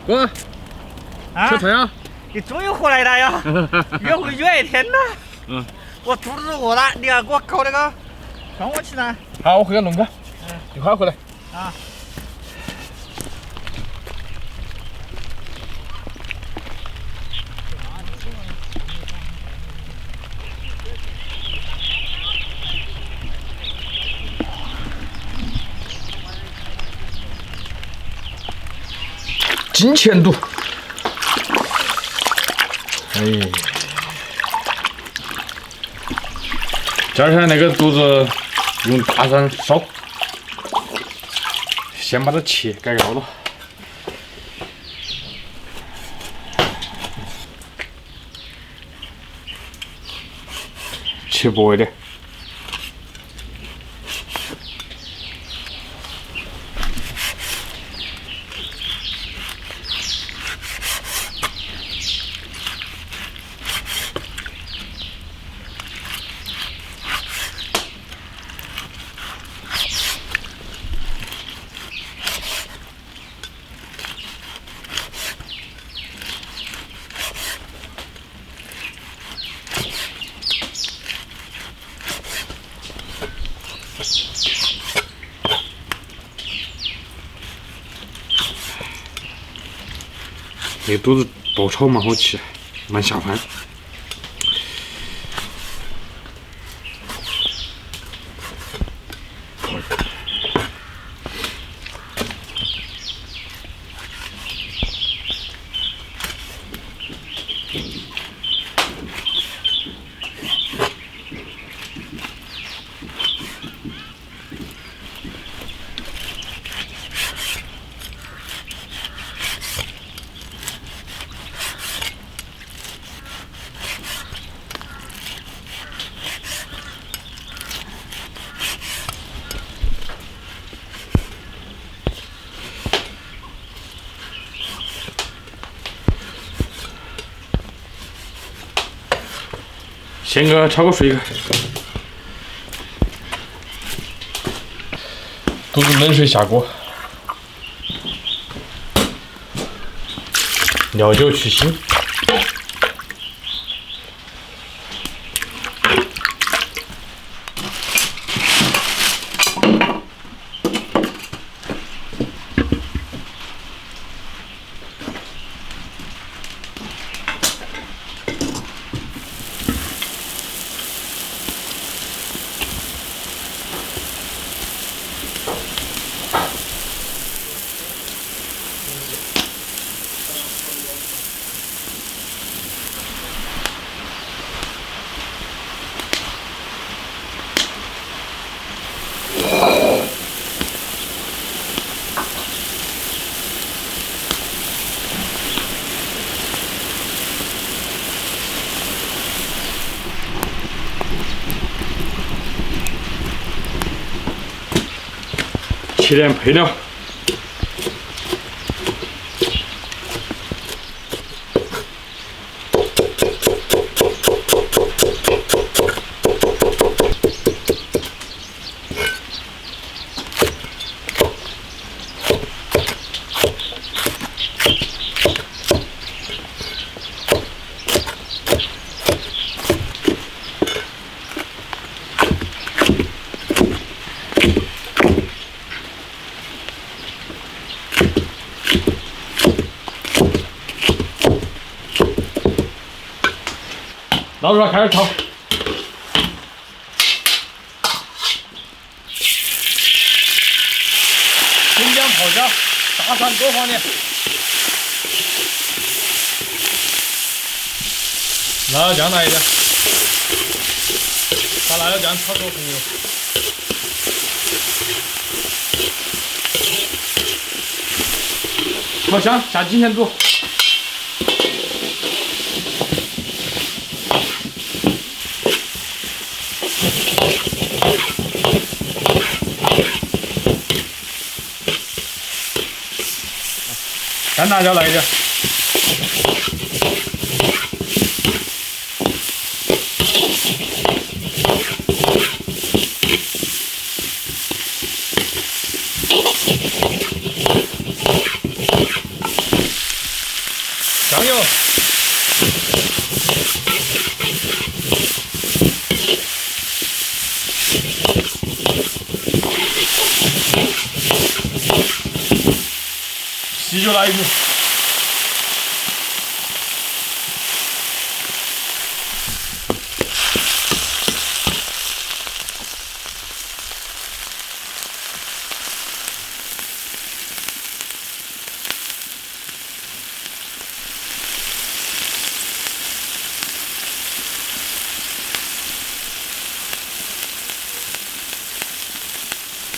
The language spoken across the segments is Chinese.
哥，吃腿啊！你终于回来了呀！约会约一天了。嗯。我肚子饿了，你要给我搞那个端锅去呢。好，我回个弄个。一会儿回来。啊。金钱肚。哎。今儿那个肚子用大蒜烧，先把它切改高了，切薄一点。这肚子多炒蛮好吃，蛮下饭。先给它焯个水，肚子冷水下锅，料酒去腥。切点配料。捞出来开始炒。新疆泡椒，大蒜多放点。辣椒酱来一点，把辣椒酱炒出红油。炒香，下金钱肚。干辣椒来一点。啤酒来一瓶。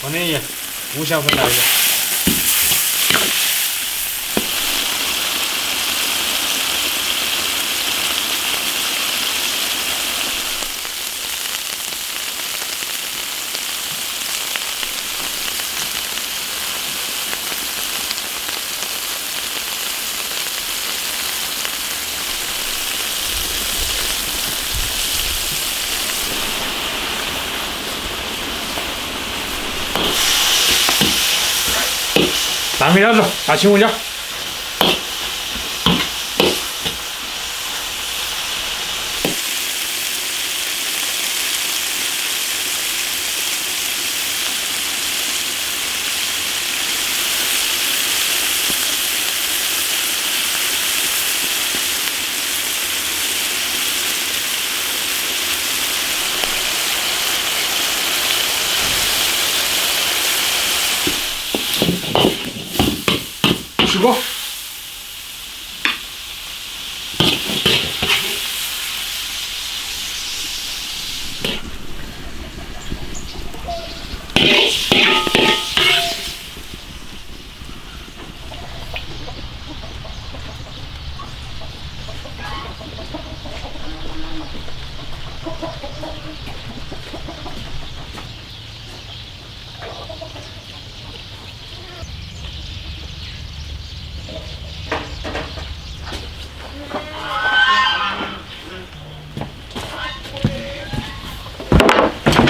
王天一，5香粉来一个。3分钟，下起红椒。起锅。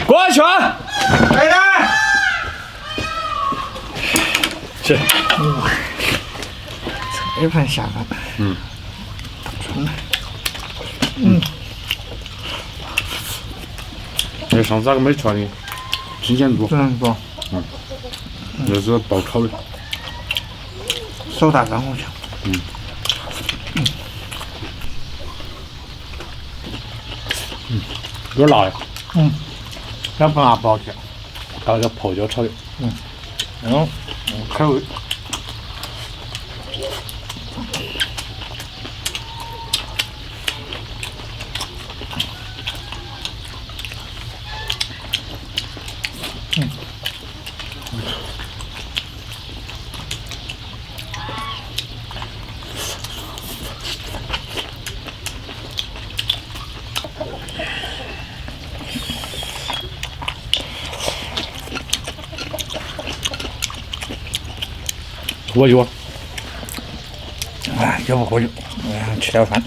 过去。来人！是。这盘下饭。嗯。上次那个没吃的，新鲜度。不。这是爆炒的。手大干好香。有点辣呀。要不辣不好吃。还有个泡椒炒的。开胃。喝酒。哎，要不喝酒，吃点饭。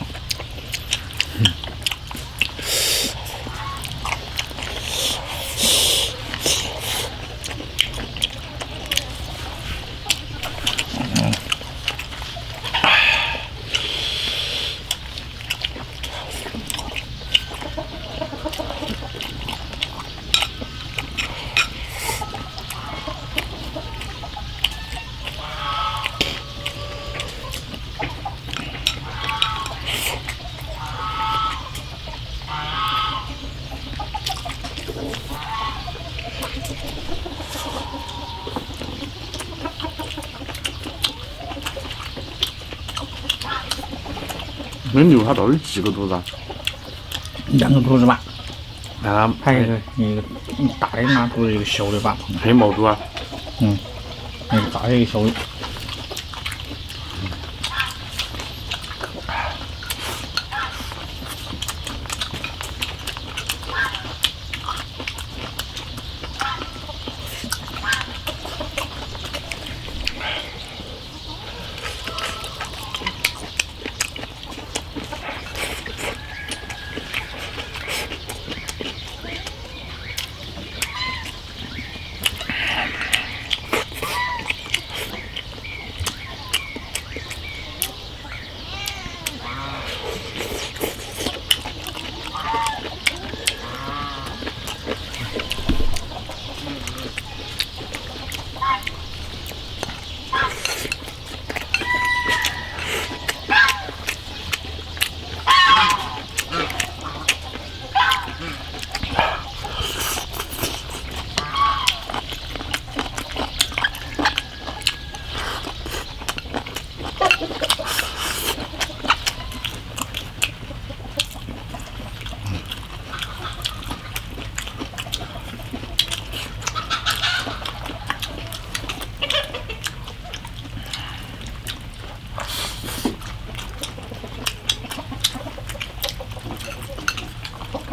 那牛它到底几个肚子啊？2个肚子吧。那还有一个大的拿肚子，一个小的吧。黑毛肚啊。一个大的，一个小的。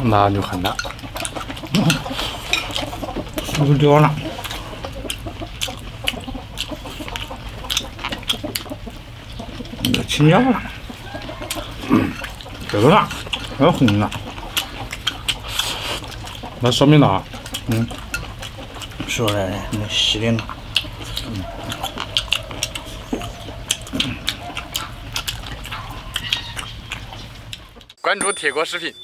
那就很难。是不是掉了？青椒了，这个辣，还有红辣，那说明哪？说来的，那稀的呢。关注铁锅食品。